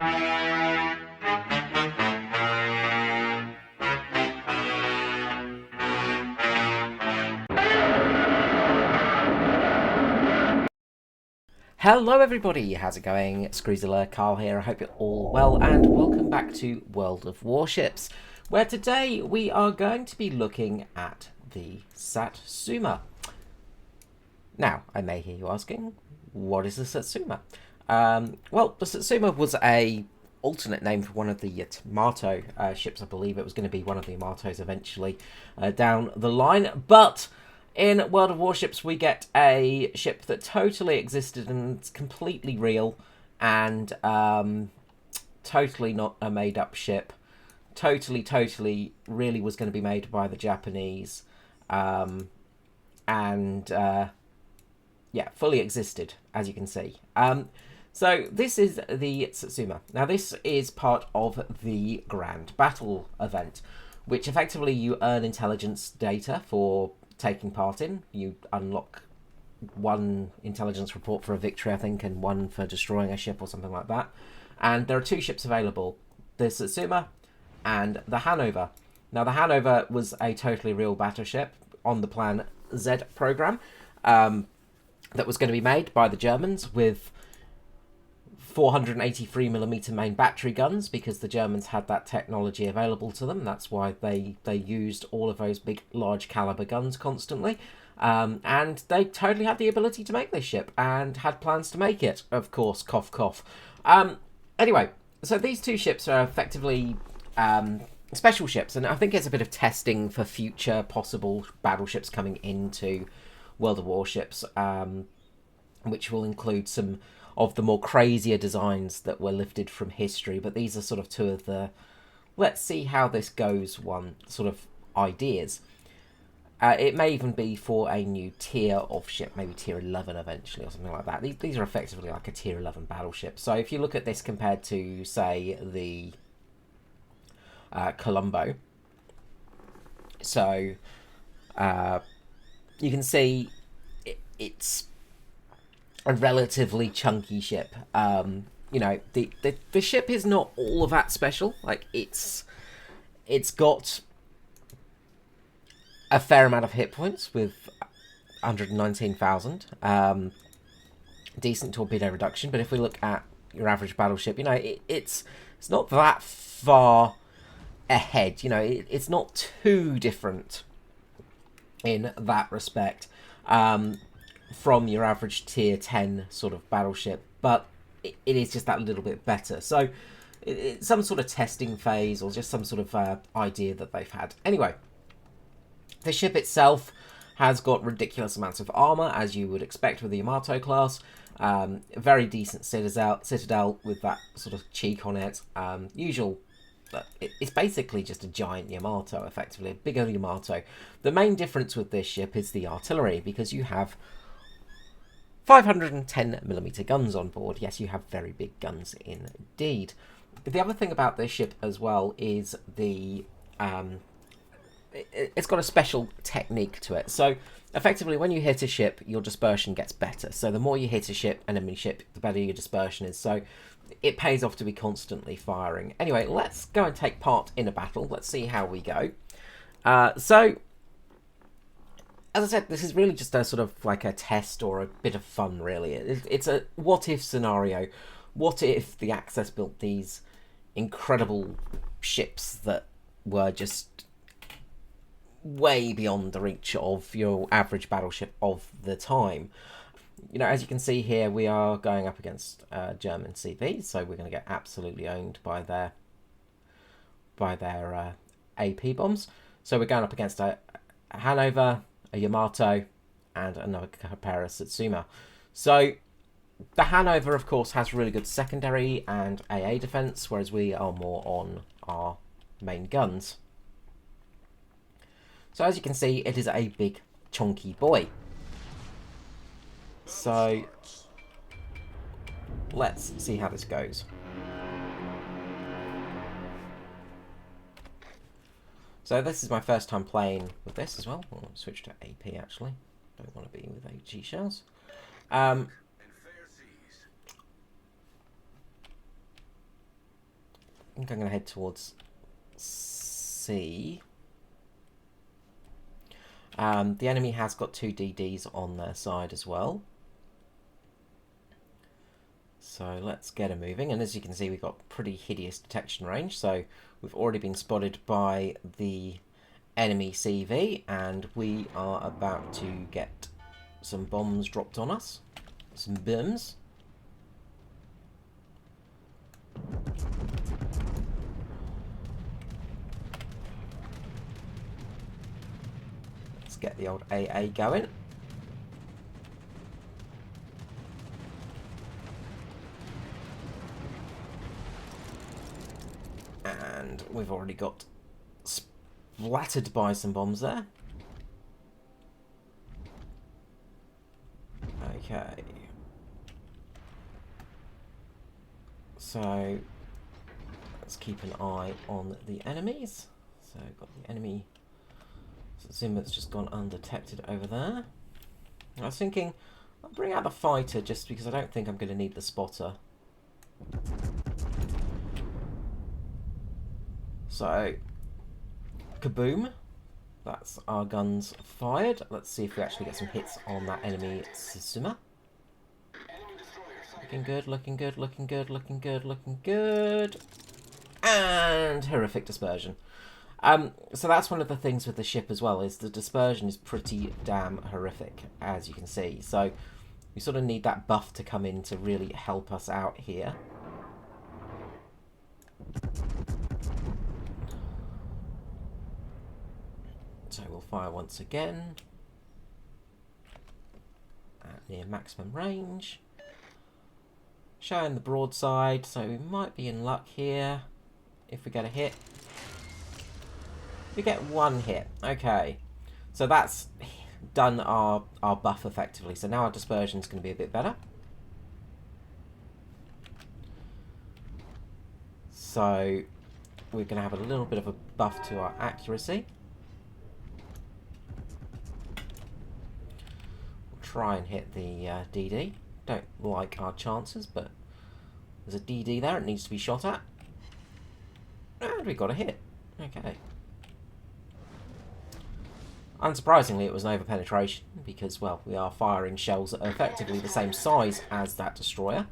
Hello everybody, how's it going? Screezilla Carl here, I hope you're all well and welcome back to World of Warships, where today we are going to be looking at the Satsuma. Now, I may hear you asking, what is the Satsuma? Well, the Satsuma was a alternate name for one of the Yamato ships. I believe it was going to be one of the Yamatos eventually down the line, but in World of Warships, we get a ship that totally existed and it's completely real and totally not a made-up ship. Totally really was going to be made by the Japanese. Yeah, fully existed, as you can see. So this is the Satsuma. Now this is part of the Grand Battle event, which effectively you earn intelligence data for taking part in. You unlock one intelligence report for a victory, I think, and one for destroying a ship or something like that. And there are two ships available, the Satsuma and the Hanover. Now the Hanover was a totally real battleship on the Plan Z program that was going to be made by the Germans with 483mm main battery guns, because the Germans had that technology available to them. That's why they used all of those big, large caliber guns constantly. And they totally had the ability to make this ship and had plans to make it, of course, cough, cough. Anyway, so these two ships are effectively special ships, and I think it's a bit of testing for future possible battleships coming into World of Warships, which will include some of the more crazier designs that were lifted from history. But these are sort of two of the let's see how this goes one sort of ideas. It may even be for a new tier of ship, maybe tier 11 eventually or something like that. These are effectively like a tier 11 battleship. So if you look at this compared to, say, the Colombo, so you can see it's a relatively chunky ship. You know, the ship is not all of that special. Like, it's got a fair amount of hit points with 119,000. Decent torpedo reduction, but if we look at your average battleship, you know, it's not that far ahead. You know, it's not too different in that respect from your average tier 10 sort of battleship, but it is just that little bit better. So it's some sort of testing phase or just some sort of idea that they've had. Anyway, the ship itself has got ridiculous amounts of armor, as you would expect with the Yamato class. Very decent citadel with that sort of cheek on it. It's basically just a giant Yamato, effectively, a bigger Yamato. The main difference with this ship is the artillery, because you have 510mm guns on board. Yes, you have very big guns indeed. But the other thing about this ship as well is the it's got a special technique to it. So effectively, when you hit a ship, your dispersion gets better. So the more you hit a ship, an enemy ship, the better your dispersion is. So it pays off to be constantly firing. Anyway, let's go and take part in a battle. Let's see how we go. So, as I said, this is really just a sort of like a test or a bit of fun, really. It's a what-if scenario. What if the Axis built these incredible ships that were just way beyond the reach of your average battleship of the time? You know, as you can see here, we are going up against German CVs, so we're going to get absolutely owned by their AP bombs. So we're going up against a Hanover, a Yamato, and another pair of Satsuma. So the Hanover, of course, has really good secondary and AA defense, whereas we are more on our main guns. So as you can see, it is a big, chunky boy. So let's see how this goes. So this is my first time playing with this as well. I'll switch to AP actually. Don't want to be with HE shells. think I'm going to head towards C. The enemy has got 2 DDs on their side as well. So let's get them moving. And as you can see, we've got pretty hideous detection range. So we've already been spotted by the enemy CV, and we are about to get some bombs dropped on us. Some BIMs. Let's get the old AA going. And we've already got splattered by some bombs there. Okay. So let's keep an eye on the enemies. So we've got the enemy Satsuma that's just gone undetected over there. I was thinking I'll bring out the fighter just because I don't think I'm going to need the spotter. So, kaboom. That's our guns fired. Let's see if we actually get some hits on that enemy Satsuma. Looking good, looking good, looking good, looking good, looking good. And horrific dispersion. So that's one of the things with the ship as well, is the dispersion is pretty damn horrific, as you can see. So we sort of need that buff to come in to really help us out here. So we'll fire once again at near maximum range. Showing the broadside, so we might be in luck here if we get a hit. We get 1 hit. Okay, so that's done our buff effectively. So now our dispersion is going to be a bit better. So we're going to have a little bit of a buff to our accuracy. Try and hit the DD. Don't like our chances, but there's a DD there. It needs to be shot at. And we got a hit. Okay. Unsurprisingly, it was an over-penetration because, well, we are firing shells that are effectively the same size as that destroyer.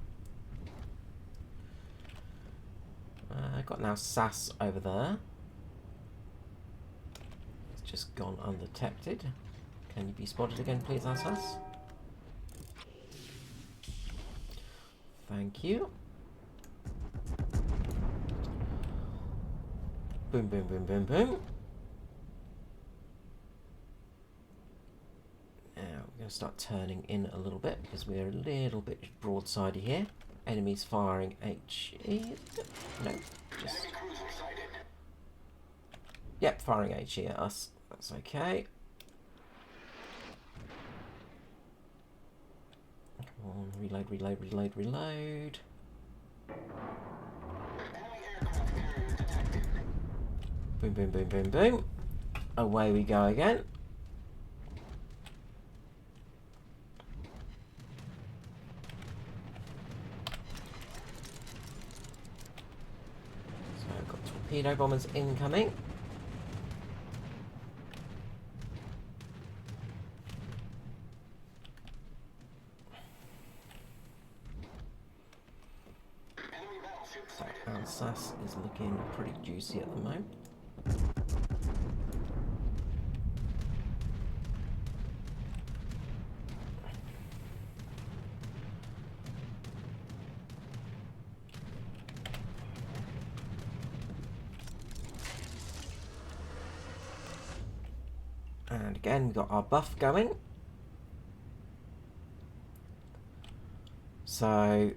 I've got now SAS over there. It's just gone undetected. Can you be spotted again, please, SAS? Thank you. Boom, boom, boom, boom, boom. Now we're going to start turning in a little bit because we're a little bit broadsidey here. Enemies firing HE. No, just... Yep, firing HE at us. That's okay. Come on, reload, reload, reload, reload. Boom, boom, boom, boom, boom. Away we go again. So I've got torpedo bombers incoming. Our SAS is looking pretty juicy at the moment. And again, we've got our buff going. So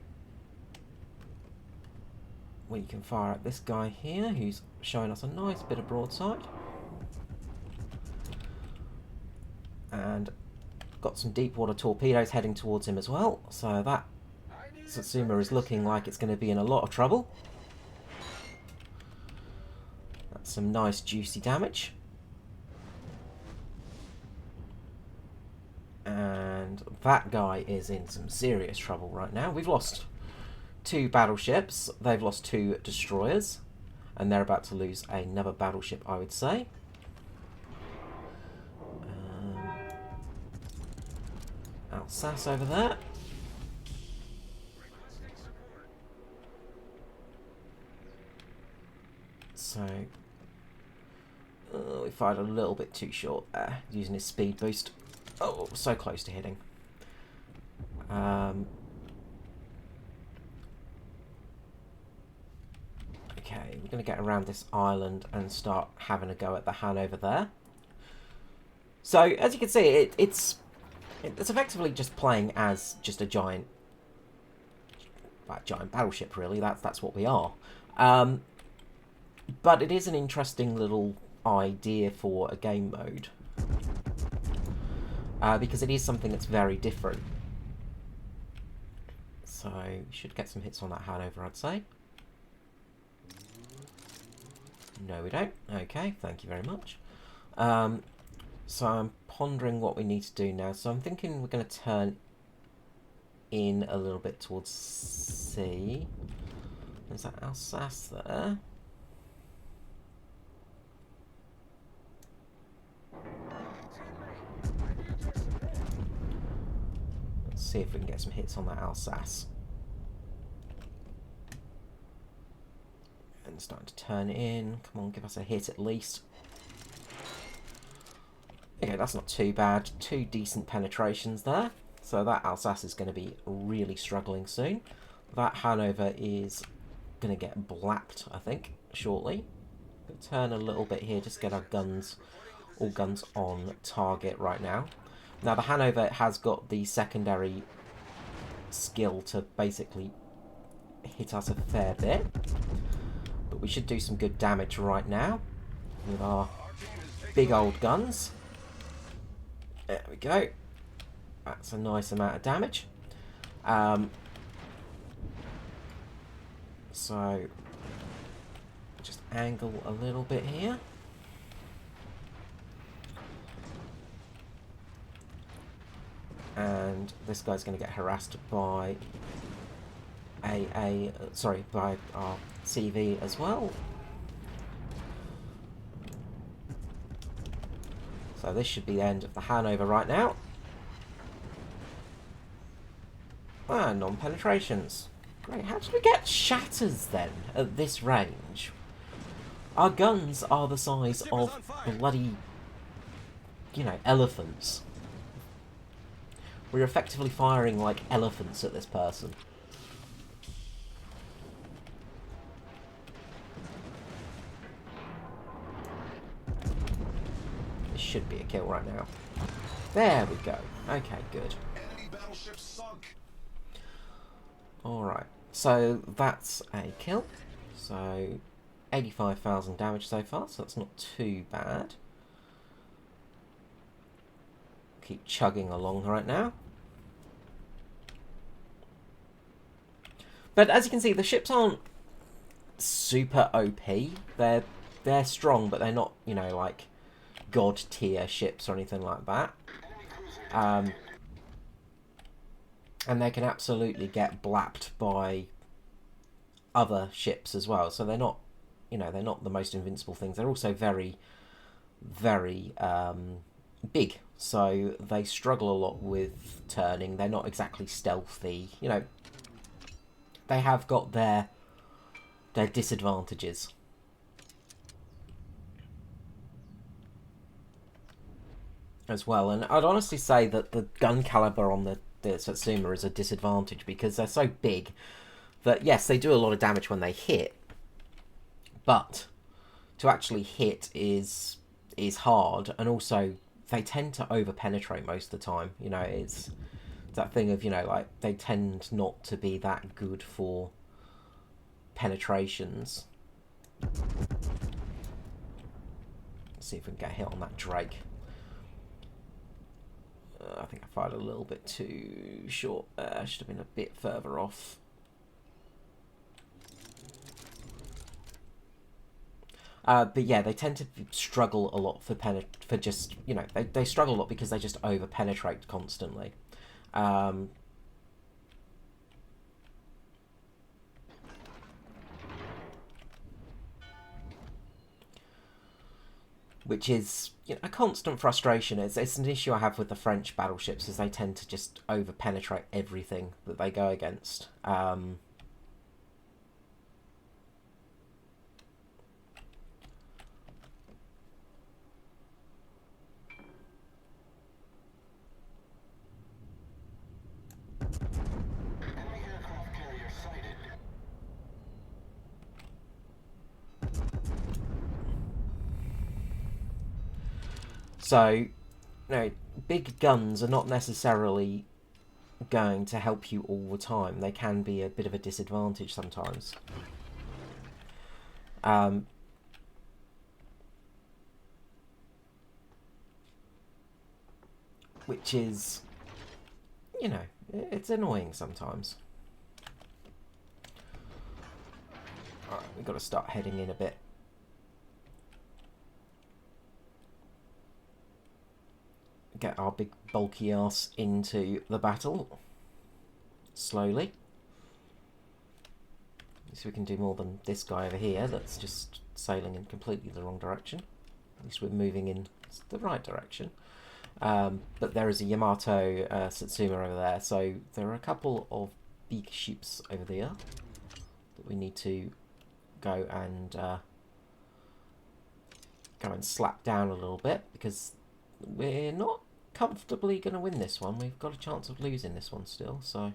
we can fire at this guy here, who's showing us a nice bit of broadside. And got some deep water torpedoes heading towards him as well. So that Satsuma is looking like it's going to be in a lot of trouble. That's some nice juicy damage. And that guy is in some serious trouble right now. We've lost 2 battleships. They've lost 2 destroyers. And they're about to lose another battleship, I would say. Alsace over there. So, we fired a little bit too short there, using his speed boost. Oh, so close to hitting. Okay, we're going to get around this island and start having a go at the Hanover there. So, as you can see, it's effectively just playing as just a giant battleship, really. That's what we are. But it is an interesting little idea for a game mode. Because it is something that's very different. So, we should get some hits on that Hanover, I'd say. No, we don't. Okay, thank you very much. So I'm pondering what we need to do now. So I'm thinking we're going to turn in a little bit towards sea. There's that Alsace there. Let's see if we can get some hits on that Alsace. And starting to turn in. Come on, give us a hit at least. Okay, that's not too bad. 2 decent penetrations there. So that Alsace is going to be really struggling soon. That Hanover is going to get blapped, I think, shortly. Turn a little bit here, just get our guns, all guns on target right now. Now the Hanover has got the secondary skill to basically hit us a fair bit. But we should do some good damage right now with our big old guns. There we go. That's a nice amount of damage. So, just angle a little bit here. And this guy's going to get harassed by by our CV as well. So this should be the end of the Hanover right now. Ah, non-penetrations. Great. How did we get shatters then at this range? Our guns are the size of bloody, you know, elephants. We're effectively firing like elephants at this person. This should be a kill right now. There we go. Okay, good. Alright, so that's a kill. So 85,000 damage so far, so that's not too bad. Keep chugging along right now. But as you can see, the ships aren't super OP. They're strong, but they're not, you know, like god tier ships or anything like that. And they can absolutely get blapped by other ships as well. So they're not, you know, they're not the most invincible things. They're also very, very big. So they struggle a lot with turning. They're not exactly stealthy. You know, they have got their disadvantages. As well. And I'd honestly say that the gun caliber on the Satsuma is a disadvantage because they're so big that, yes, they do a lot of damage when they hit, but to actually hit is hard, and also they tend to over-penetrate most of the time. You know, it's that thing of, you know, like, they tend not to be that good for penetrations. Let's see if we can get a hit on that Drake. I think I fired a little bit too short there. Should have been a bit further off. But yeah, they tend to struggle a lot for just, you know, they struggle a lot because they just over-penetrate constantly. which is, you know, a constant frustration. It's an issue I have with the French battleships, is they tend to just over-penetrate everything that they go against. So, you know, big guns are not necessarily going to help you all the time. They can be a bit of a disadvantage sometimes. Which is, you know, it's annoying sometimes. Alright, we've got to start heading in a bit. Get our big bulky ass into the battle. Slowly. So we can do more than this guy over here that's just sailing in completely the wrong direction. At least we're moving in the right direction. But there is a Yamato Satsuma over there, so there are a couple of big ships over there that we need to go and slap down a little bit, because we're not comfortably going to win this one. We've got a chance of losing this one still, so...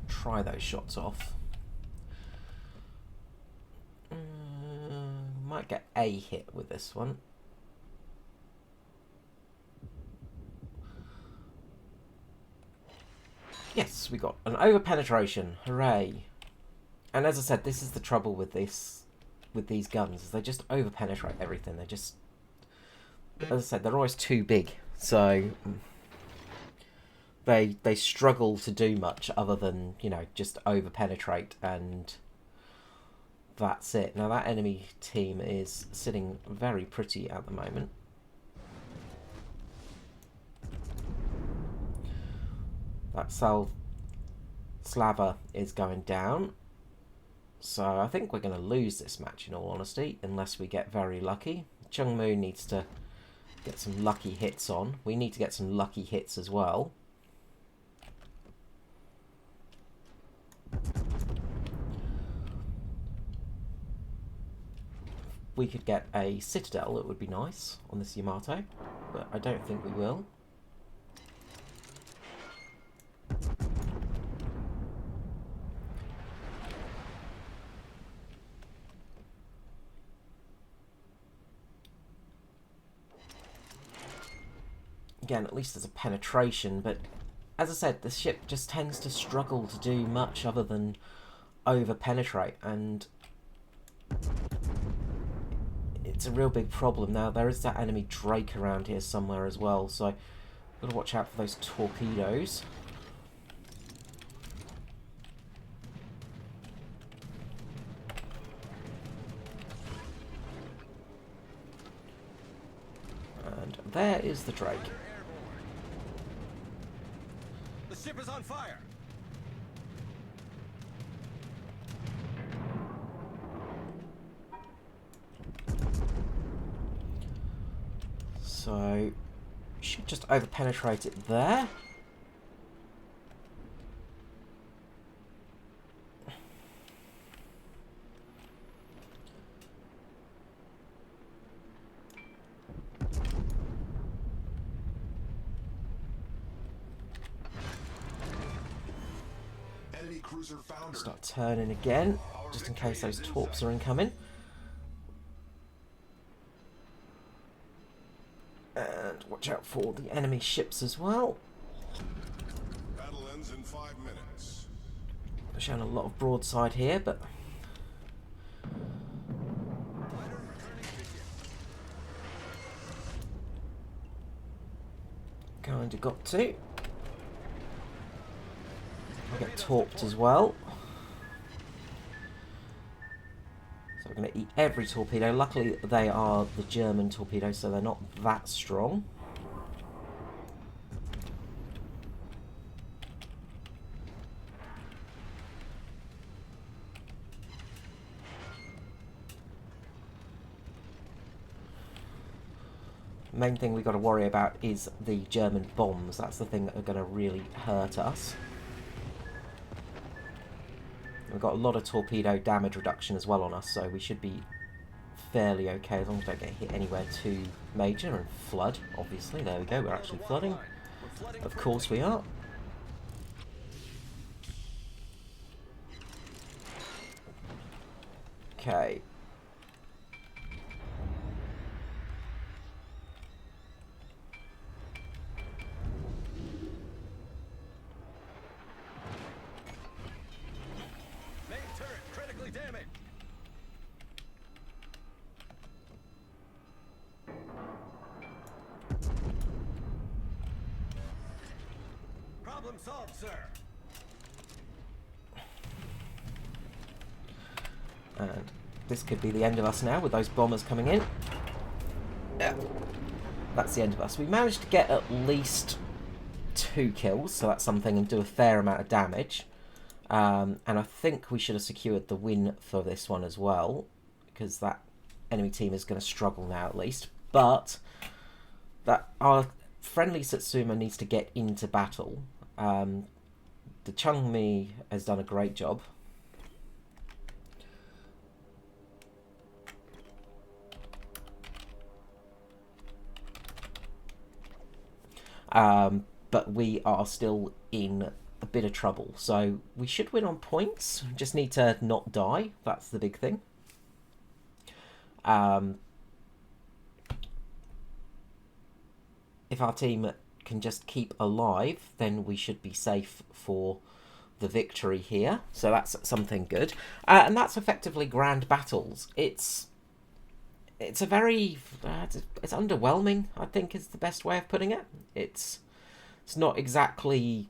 try those shots off. Might get a hit with this one. Yes, we got an over-penetration. Hooray. And as I said, this is the trouble with these guns, is they just over-penetrate everything. They just... as I said, they're always too big. So... They struggle to do much other than, you know, just over-penetrate, and that's it. Now, that enemy team is sitting very pretty at the moment. That Slava is going down. So I think we're going to lose this match, in all honesty, unless we get very lucky. Chungmu needs to get some lucky hits on. We need to get some lucky hits as well. We could get a citadel, it would be nice, on this Yamato, but I don't think we will. Again, at least there's a penetration, but as I said, the ship just tends to struggle to do much other than over-penetrate, and it's a real big problem. Now, there is that enemy Drake around here somewhere as well, so got to watch out for those torpedoes. And there is the Drake. The ship is on fire. So, should just over-penetrate it there. Enemy cruiser foundered. Start turning again, just in case those torps are incoming. And watch out for the enemy ships as well. Battle ends in 5 minutes. They're showing a lot of broadside here, but kind of got to. I get torped as well. So we're going to eat every torpedo. Luckily, they are the German torpedoes, so they're not that strong. Main thing we got to worry about is the German bombs. That's the thing that are going to really hurt us. We've got a lot of torpedo damage reduction as well on us, so we should be fairly okay as long as we don't get hit anywhere too major. And flood, obviously. There we go, we're actually flooding. Of course we are. Okay. Main turret critically damaged. Problem solved, sir. And this could be the end of us now with those bombers coming in. Yeah. That's the end of us. We managed to get at least 2 kills, so that's something, and do a fair amount of damage. And I think we should have secured the win for this one as well, because that enemy team is going to struggle now at least. But that our friendly Satsuma needs to get into battle. The Chungmi has done a great job. But we are still in a bit of trouble. So we should win on points. Just need to not die. That's the big thing. If our team can just keep alive, then we should be safe for the victory here. So that's something good. And that's effectively Grand Battles. It's a very it's underwhelming, I think, is the best way of putting it. It's not exactly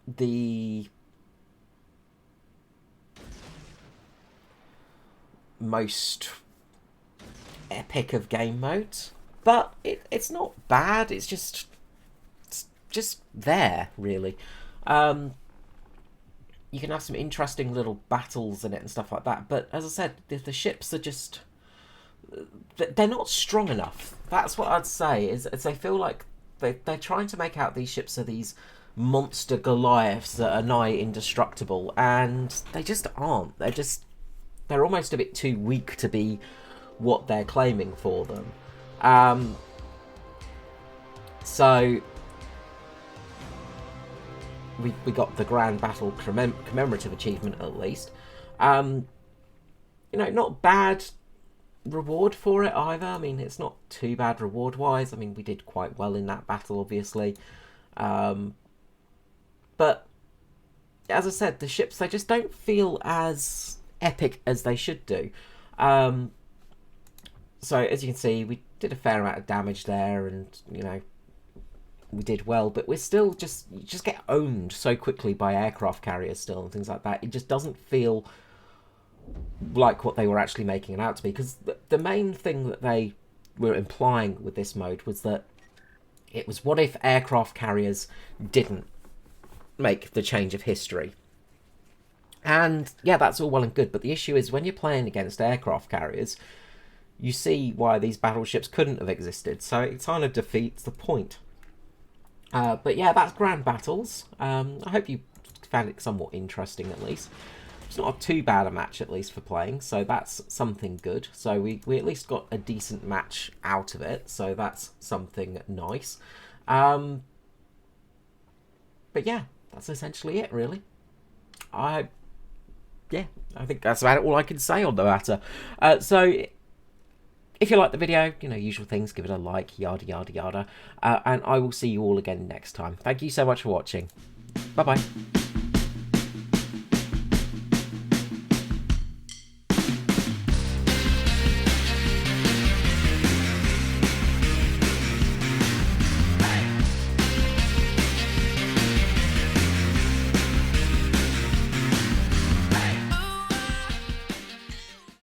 the most epic of game modes, but it's not bad. It's just there, really. You can have some interesting little battles in it and stuff like that, but as I said, the ships are just, they're not strong enough. That's what I'd say, is they feel like they're trying to make out these ships are these monster Goliaths that are nigh indestructible, and they just aren't. They're almost a bit too weak to be what they're claiming for them. So we got the Grand Battle commemorative achievement at least. You know, not bad reward for it either. I mean, it's not too bad reward wise. I mean, we did quite well in that battle, obviously. But as I said, the ships, they just don't feel as epic as they should do. So as you can see, we did a fair amount of damage there, and you know, we did well, but we're still you just get owned so quickly by aircraft carriers still and things like that. It just doesn't feel like what they were actually making it out to be, because the main thing that they were implying with this mode was that it was, what if aircraft carriers didn't make the change of history? And yeah, that's all well and good, but the issue is when you're playing against aircraft carriers, you see why these battleships couldn't have existed, so it kind of defeats the point. But yeah, that's Grand Battles. I hope you found it somewhat interesting at least. It's not too bad a match at least for playing, so that's something good. So we at least got a decent match out of it, so that's something nice. But yeah, that's essentially it really. I think that's about all I can say on the matter. So if you like the video, you know, usual things, give it a like, yada yada yada, and I will see you all again next time. Thank you so much for watching. Bye bye.